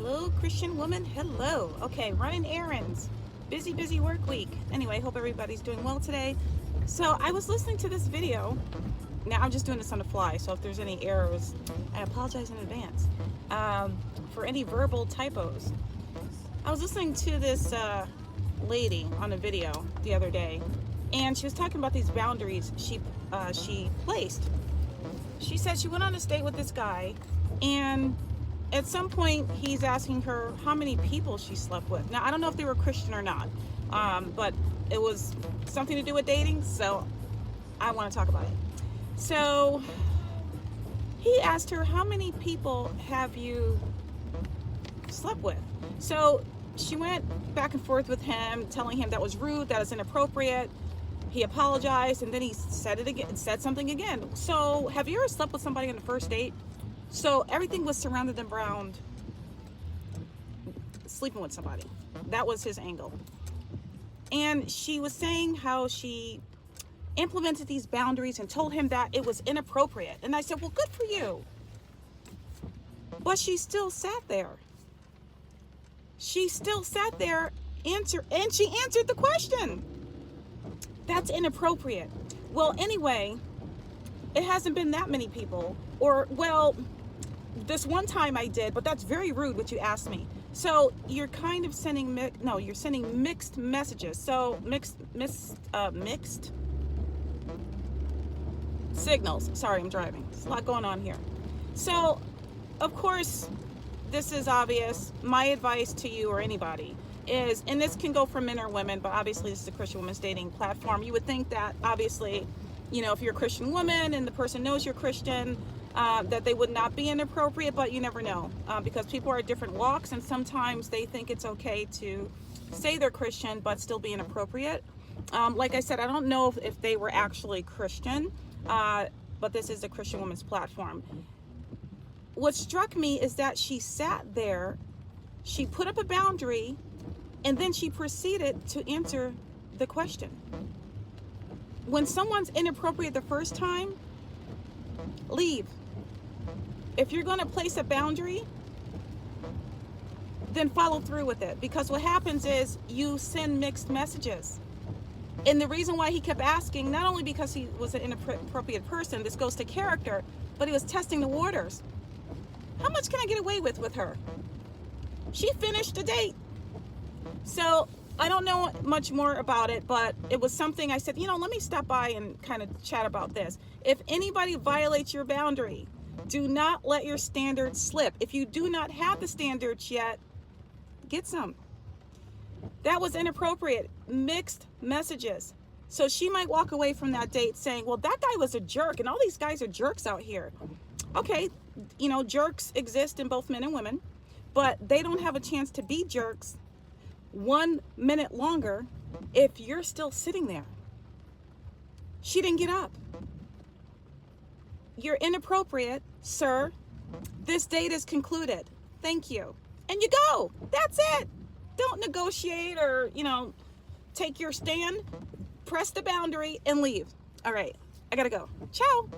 Hello, Christian woman. Hello. Okay, running errands. Busy work week. Anyway, hope everybody's doing well today. So I was listening to this video. Now I'm just doing this on the fly, so if there's any errors, I apologize in advance for any verbal typos. I was listening to this lady on a video the other day, and she was talking about these boundaries she placed. She said she went on a date with this guy, and at some point he's asking her how many people she slept with. Now I don't know if they were Christian or not, but it was something to do with dating, so I want to talk about it. So he asked her, how many people have you slept with? So she went back and forth with him, telling him that was rude, that is inappropriate. He apologized, and then he said it again, said something again. So have you ever slept with somebody on the first date? So everything was surrounded around sleeping with somebody. That was his angle. And she was saying how she implemented these boundaries and told him that it was inappropriate. And I said, well, good for you. But she still sat there. She still sat there, and she answered the question. That's inappropriate. Well, anyway, it hasn't been that many people. Or, well, this one time I did, but that's very rude what you asked me. So you're kind of sending, you're sending mixed messages. So mixed signals. Sorry, I'm driving. There's a lot going on here. So, of course, this is obvious. My advice to you or anybody is, and this can go for men or women, but obviously this is a Christian women's dating platform. You would think that obviously, if you're a Christian woman and the person knows you're Christian, that they would not be inappropriate, but you never know, because people are at different walks, and sometimes they think it's okay to say they're Christian but still be inappropriate. Like I said, I don't know if they were actually Christian, but this is a Christian women's platform. What struck me is that she sat there, she put up a boundary, and then she proceeded to answer the question. When someone's inappropriate the first time, leave. If you're going to place a boundary, then follow through with it, because what happens is you send mixed messages. And the reason why he kept asking, not only because he was an inappropriate person, this goes to character, but he was testing the waters. How much can I get away with her? She finished the date. So I don't know much more about it, but it was something I said, let me stop by and kind of chat about this. If anybody violates your boundary, do not let your standards slip. If you do not have the standards yet, get some. That was inappropriate. Mixed messages. So she might walk away from that date saying, well, that guy was a jerk, and all these guys are jerks out here. Okay, jerks exist in both men and women, but they don't have a chance to be jerks 1 minute longer if you're still sitting there. She didn't get up. You're inappropriate, sir. This date is concluded. Thank you. And you go. That's it. Don't negotiate or, take your stand. Press the boundary and leave. All right. I gotta go. Ciao.